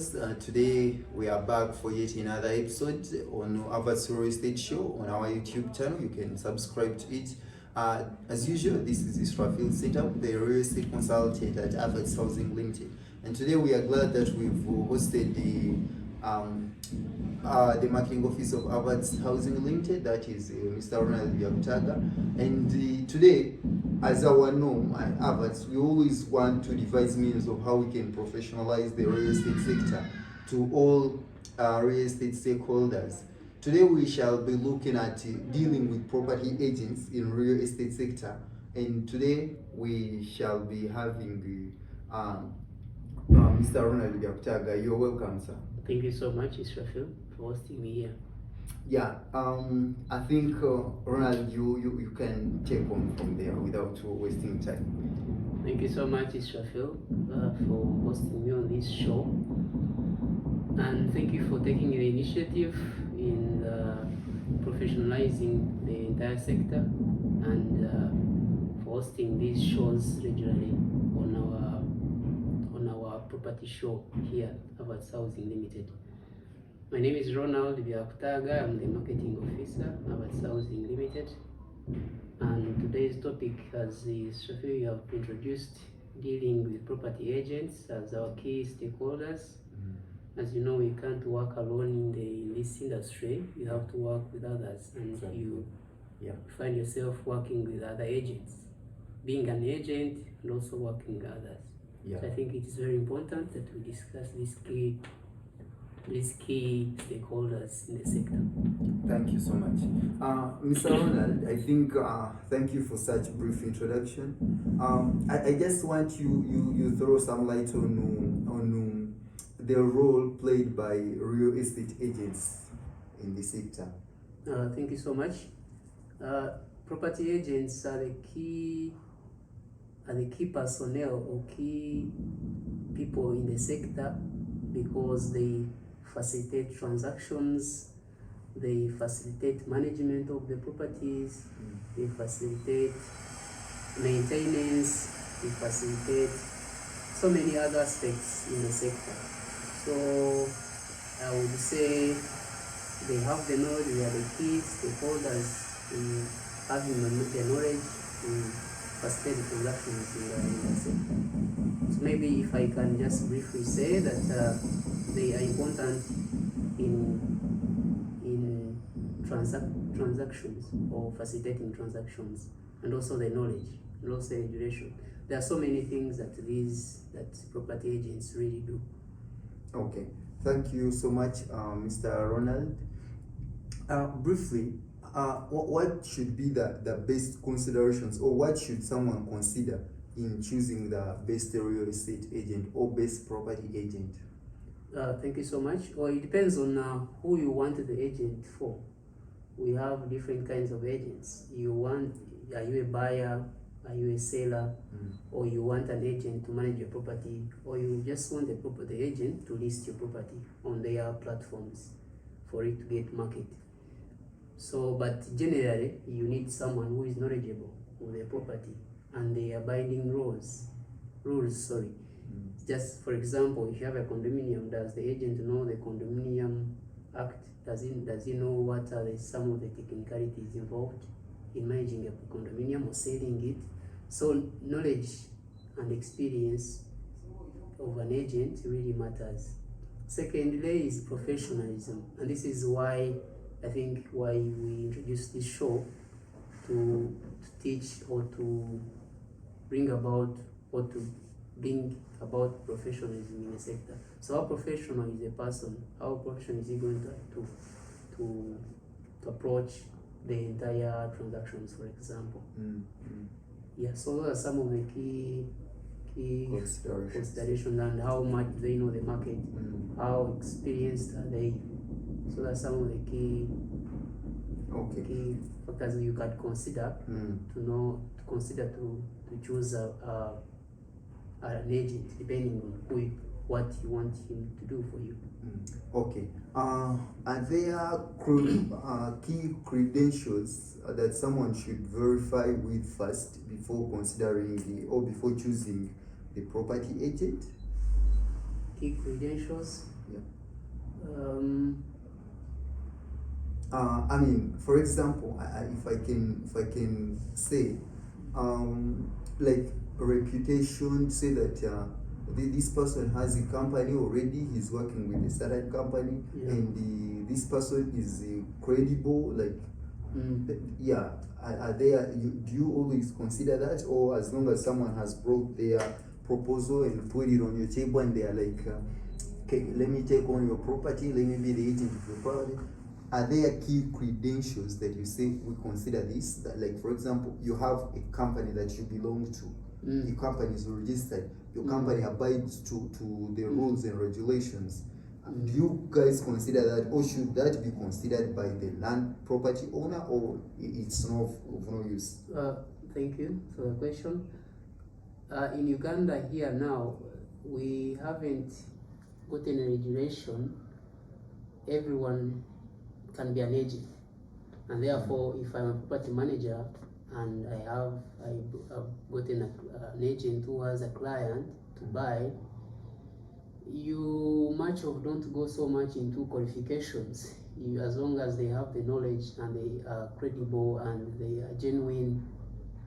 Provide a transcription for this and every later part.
viewers, today we are back for yet another episode on Avat's Real Estate Show on our YouTube channel. You can subscribe to it. As usual, this is Israfil Setup, the real estate consultant at Avat's Housing Limited. And today we are glad that we've hosted the marketing office of Avat's Housing Limited, that is Mr. Ronald Yakutaga. And today, as our norm at Avat's, we always want to devise means of how we can professionalize the real estate sector to all real estate stakeholders. Today we shall be looking at dealing with property agents in real estate sector, and today we shall be having Mr. Ronald Yakutaga. You're welcome, sir. Thank you so much, Israfil, for hosting me here. Yeah, I think Ronald, you can take on from there without wasting time. Thank you so much, Israfil, for hosting me on this show, and thank you for taking the initiative in professionalizing the entire sector and for hosting these shows regularly on our property show here at Avat's Housing Limited. My name is Ronald Yakutaga. I'm the marketing officer at Avat's Housing Limited. And today's topic, as Israfil, you have introduced, dealing with property agents as our key stakeholders. As you know, we can't work alone in this industry. You have to work with others, and exactly. you find yourself working with other agents, being an agent and also working with others. Yeah. So I think it is very important that we discuss these key stakeholders in the sector. Thank you so much. Mr. Ronald, I think thank you for such brief introduction. I just want you throw some light on the role played by real estate agents in the sector. Thank you so much. Property agents are the key personnel or key people in the sector because they facilitate transactions, they facilitate management of the properties, they facilitate maintenance, they facilitate so many other aspects in the sector. So I would say they have the knowledge, they are the key stakeholders in having the knowledge to facilitate the transactions in the sector. So maybe if I can just briefly say that they are important in transactions or facilitating transactions, and also the knowledge and also the duration. There are so many things that property agents really do. Okay, thank you so much, Mr. Ronald. Briefly, what should be the best considerations, or what should someone consider in choosing the best real estate agent or best property agent? Thank you so much. Well, it depends on who you want the agent for. We have different kinds of agents. Are you a buyer? Are you a seller? Or you want an agent to manage your property? Or you just want the agent to list your property on their platforms for it to get market? So, but generally, you need someone who is knowledgeable of the property and the abiding rules. Just for example, if you have a condominium, does the agent know the Condominium Act? Does he know what are some of the technicalities involved in managing a condominium or selling it? So knowledge and experience of an agent really matters. Secondly is professionalism, and this is why we introduced this show to teach or to bring about professionalism in the sector. So how professional is a person? How professional is he going to approach the entire transactions, for example? Yeah, so those are some of the key considerations, and how much they know the market, how experienced are they. So that's some of the key factors you can consider to choose an agent, depending on what you want him to do for you. Okay. Are there key credentials that someone should verify with first before considering before choosing the property agent? Key credentials? Yeah. Um, I mean, for example, if I can say, like reputation, say that this person has a company already. He's working with a certain company, Yeah. and this person is credible. Like, yeah, are there? Do you always consider that, or as long as someone has brought their proposal and put it on your table, and they are like, okay, let me take on your property, let me be the agent of your property. Are there key credentials that you say we consider this? That, like, for example, you have a company that you belong to. The company is registered. Your company abides to the rules and regulations. Do you guys consider that, or should that be considered by the land property owner, or it's not of no use? Thank you for the question. In Uganda here now, we haven't gotten a regulation. Everyone can be an agent, and therefore, if I'm a property manager and I've gotten an agent who has a client to buy, you don't go so much into qualifications. As long as they have the knowledge and they are credible and they are genuine,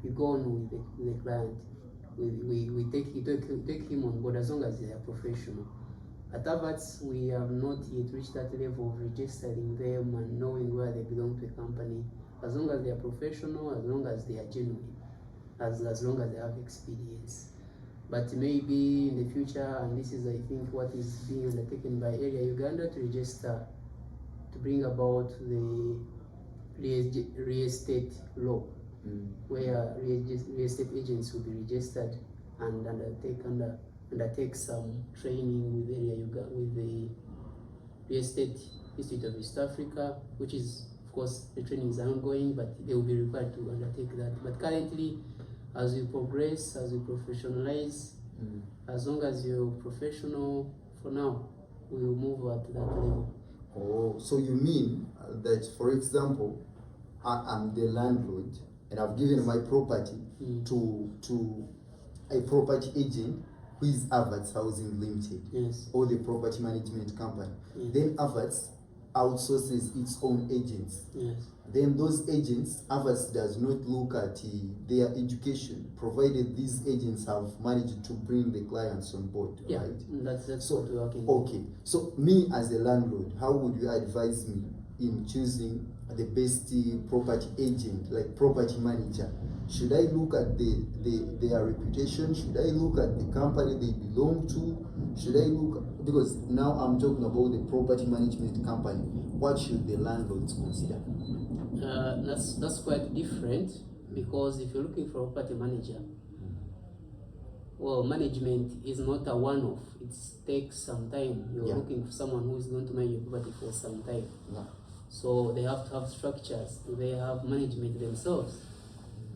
you go on with the client. We take him on board as long as they are professional. At Avats, we have not yet reached that level of registering them and knowing where they belong to a company. As long as they are professional, as long as they are genuine, as long as they have experience. But maybe in the future, and this is, I think, what is being undertaken by Area Uganda to register, to bring about the real estate law, where real estate agents will be registered and undertake some training with Area Uganda, with the Real Estate Institute of East Africa, which is, of course, the training is ongoing, but they will be required to undertake that. But currently, as we progress, as we professionalize, as long as you're professional, for now, we will move at that level. Oh, so you mean that, for example, I'm the landlord and I've given my property to a property agent who is Avats Housing Limited, yes, or the property management company. Yes. Then Avats outsources its own agents. Yes. Then those agents, Avats does not look at their education, provided these agents have managed to bring the clients on board, yeah, right? That's so, what we're working okay. So me as a landlord, how would you advise me in choosing the best property agent, like property manager? Should I look at their reputation? Should I look at the company they belong to? Should I look, because now I'm talking about the property management company. What should the landlords consider? That's quite different, because if you're looking for a property manager, well, management is not a one-off. It takes some time. You're looking for someone who is going to manage your property for some time. So they have to have structures. They have management themselves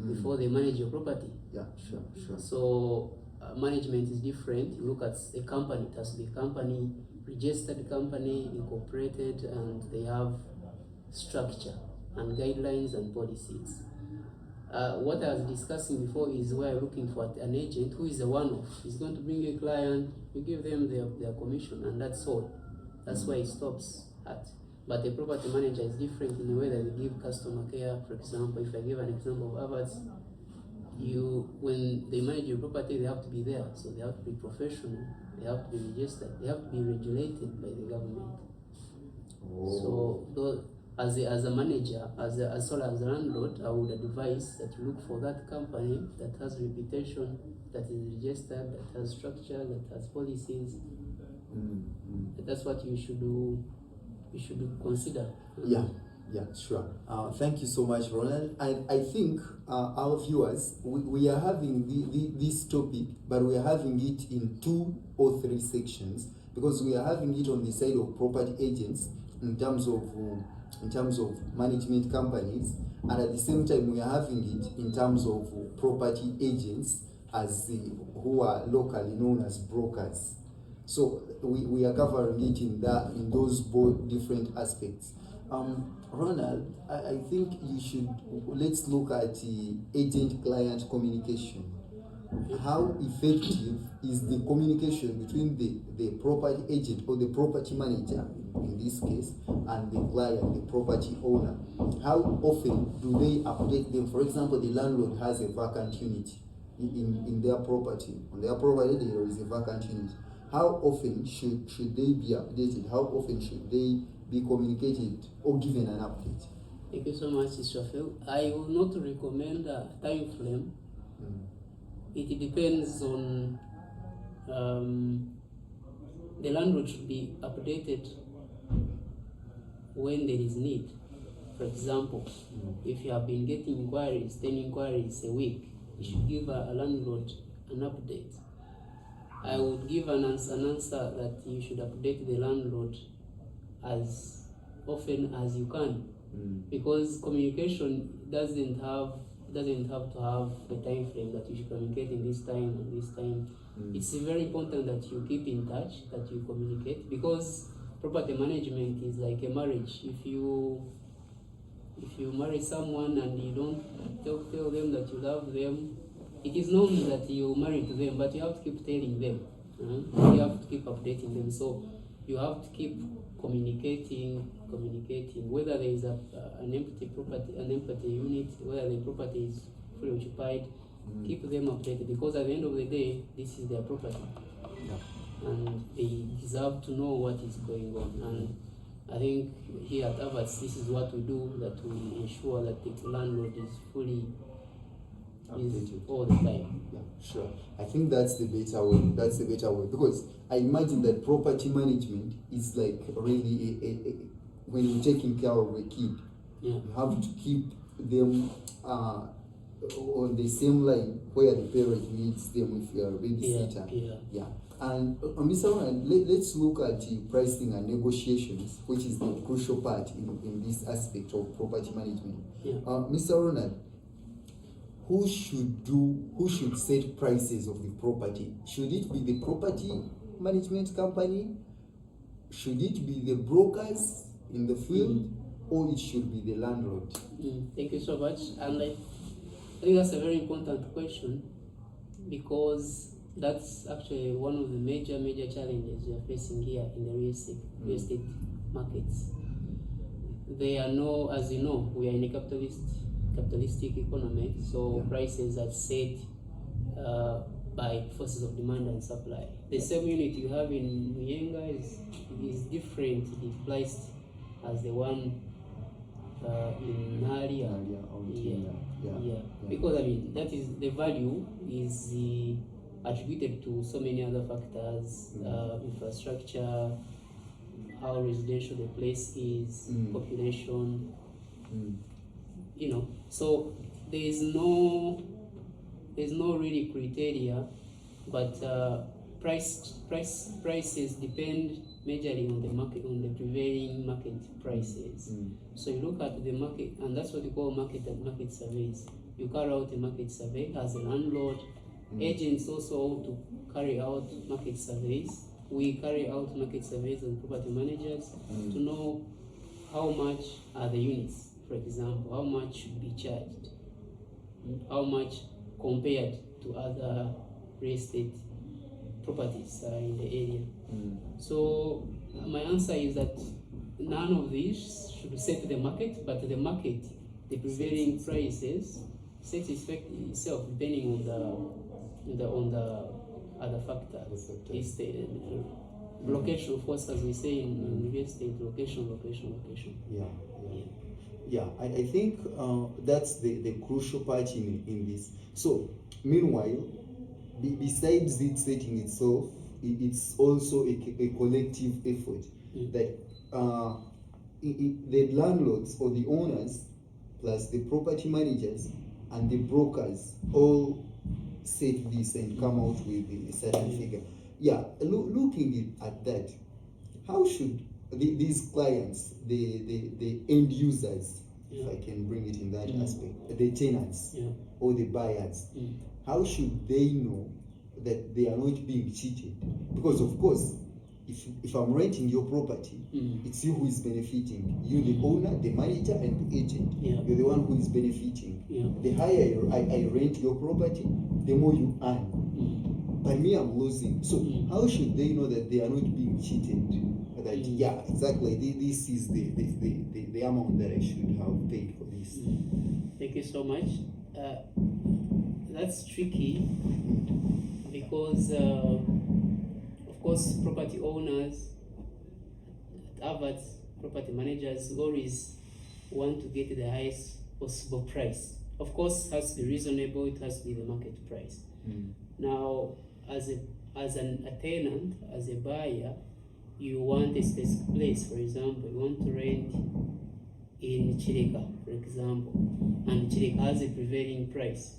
before they manage your property. Yeah, sure. So management is different. You look at a company. It has to be a company, registered company, incorporated, and they have structure and guidelines and policies. What I was discussing before is where you're looking for an agent who is a one-off. He's going to bring you a client, you give them their commission, and that's all. That's where it stops at. But the property manager is different in the way that they give customer care. For example, if I give an example of Avats, when they manage your property, they have to be there. So they have to be professional, they have to be registered, they have to be regulated by the government. So as a manager, as well as a landlord, I would advise that you look for that company that has reputation, that is registered, that has structure, that has policies. That's what you should do. You should consider. Yeah, sure. Thank you so much, Ronald. I think our viewers, we are having this topic, but we are having it in 2 or 3 sections, because we are having it on the side of property agents in terms of management companies, and at the same time we are having it in terms of property agents who are locally known as brokers. So we are covering it in those both different aspects. Ronald, I think let's look at agent-client communication. how effective is the communication between the property agent or the property manager in this case and the client, the property owner? How often do they update them? For example, the landlord has a vacant unit in their property. On their property there is a vacant unit. How often should they be updated? How often should they be communicated or given an update? Thank you so much, Israfel. I will not recommend a time frame. It depends on the landlord should be updated when there is need. For example, if you have been getting inquiries, 10 inquiries a week, you should give a landlord an update. I would give an answer that you should update the landlord as often as you can, because communication doesn't have to have a time frame that you should communicate in this time and this time. It's very important that you keep in touch, that you communicate, because property management is like a marriage. If you marry someone and you don't tell them that you love them, it is known that you're married to them, but you have to keep telling them. You have to keep updating them. So you have to keep communicating, whether there is an empty property, an empty unit, whether the property is fully occupied. Keep them updated, because at the end of the day, this is their property, and they deserve to know what is going on. And I think here at Avats, this is what we do, that we ensure that the landlord is fully updated all the time. Yeah, sure. I think that's the better way. That's the better way, because I imagine that property management is like really when you're taking care of a kid, you have to keep them on the same line where the parent needs them if you are a babysitter. And Mr. Ronald, let's look at pricing and negotiations, which is the crucial part in this aspect of property management. Mr. Ronald, who should set prices of the property? Should it be the property management company? Should it be the brokers in the field, or it should be the landlord? Thank you so much. And I think that's a very important question, because that's actually one of the major challenges we are facing here in the real estate markets. There are no, as you know, we are in a capitalistic economy, so prices are set by forces of demand and supply. The same unit you have in Muyenga is differently priced as the one in Naria. Because I mean, that is, the value is attributed to so many other factors, infrastructure, how residential the place is, population, you know. So there's no really criteria, but prices depend majorly on the market, on the prevailing market prices. So you look at the market, and that's what we call market surveys. You carry out a market survey as a landlord. Agents also to carry out market surveys. We carry out market surveys on property managers to know how much are the units, for example, how much should be charged, how much compared to other real estate properties in the area. So my answer is that none of these should set the market, but the market, the prevailing prices, sets itself depending on the other factors. It's the location, of course, as we say in real estate, location. I think that's the crucial part in this. So meanwhile, besides it setting itself, it's also a collective effort that the landlords or the owners plus the property managers and the brokers all set this and come out with a certain figure. Looking at that, how should these clients, the end users, if I can bring it in that aspect, the tenants or the buyers, how should they know that they are not being cheated? Because of course, if I'm renting your property, it's you who is benefiting. You, the owner, the manager, and the agent. Yeah. You're the one who is benefiting. Yeah. The higher I rent your property, the more you earn. But me, I'm losing. So how should they know that they are not being cheated? That yeah, exactly. This is the amount that I should have paid for this. Thank you so much. That's tricky because, of course, property owners, adverts, property managers always want to get the highest possible price. Of course, it has to be reasonable. It has to be the market price. Now, as a tenant, as a buyer, you want a specific place. For example, you want to rent in Chireka, for example, and Chireka has a prevailing price.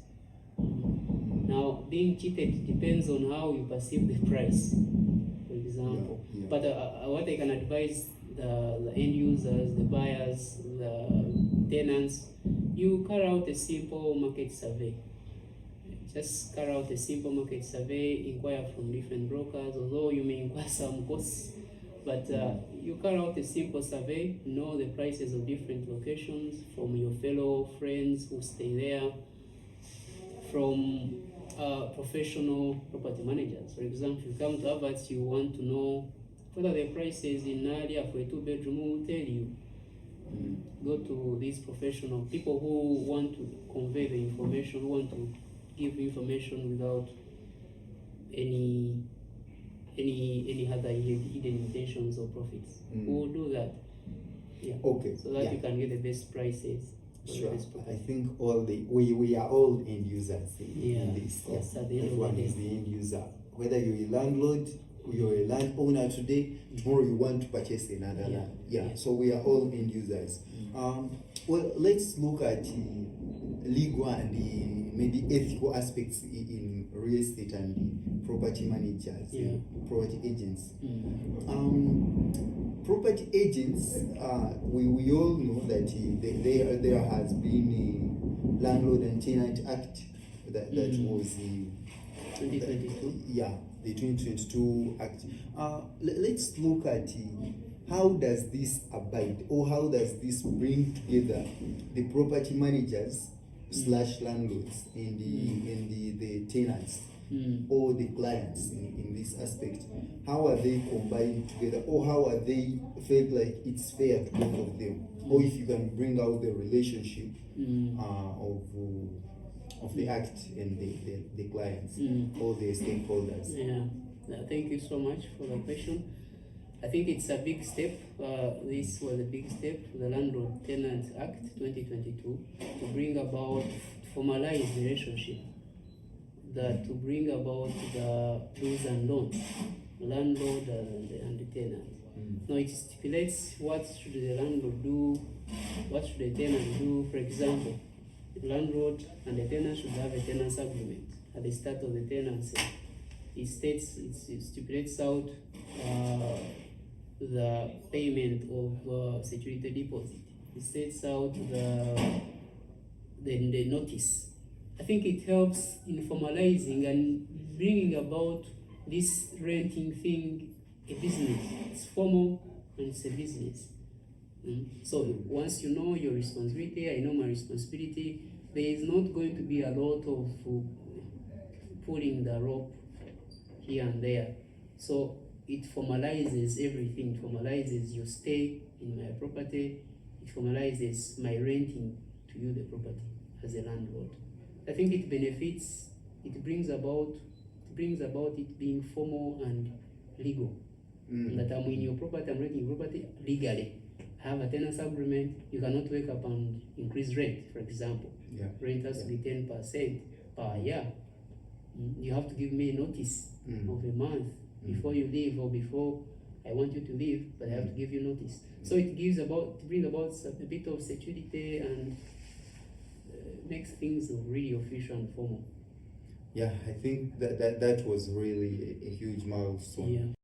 Now, being cheated depends on how you perceive the price, for example. But what I can advise the end users, the buyers, the tenants, you carry out a simple market survey. Just carry out a simple market survey, inquire from different brokers, although you may inquire some costs, but you carry out a simple survey, know the prices of different locations from your fellow friends who stay there, from professional property managers. For example, if you come to Abbats, you want to know what are the prices in Nadia for a 2-bedroom, who will tell you. Go to these professional people who want to convey the information, who want to give information without any other hidden intentions or profits. Who will do that? Yeah. Okay. So that you can get the best prices. Sure. I think we are all end users in this. Yes, everyone is the end user. Whether you're a landlord, you're a landowner today, tomorrow you want to purchase another land. Yeah. So we are all end users. Well, let's look at legal and maybe ethical aspects in real estate and property managers, property agents. Property agents, we all know that there has been a Landlord and Tenant Act that was 2022. The 2022 Act. Let's look at how does this abide, or how does this bring together the property managers slash landlords and the tenants or the clients in this aspect. How are they combined together, or how are they felt like it's fair to both of them, or if you can bring out the relationship of the act and the clients or the stakeholders. Thank you so much for the question. I think it's a big step. This was a big step, the Landlord Tenant Act 2022, to bring about formalized relationship, to bring about the do's and don'ts, landlord and the tenant. Now it stipulates what should the landlord do, what should the tenant do. For example, the landlord and the tenant should have a tenancy agreement at the start of the tenancy. It stipulates out the payment of security deposit. It sets out the notice. I think it helps in formalizing and bringing about this renting thing a business. It's formal and it's a business. So once you know your responsibility, I know my responsibility, there is not going to be a lot of pulling the rope here and there. So it formalizes everything. It formalizes your stay in my property. It formalizes my renting to you the property as a landlord. I think it benefits. It brings about it being formal and legal. That I'm in your property, I'm renting your property legally. I have a tenancy agreement. You cannot wake up and increase rent, for example. Rent has to be 10% per year. You have to give me a notice of a month before you leave, or before I want you to leave, but I have to give you notice. So it brings about a bit of security and makes things really official and formal. I think that was really a huge milestone.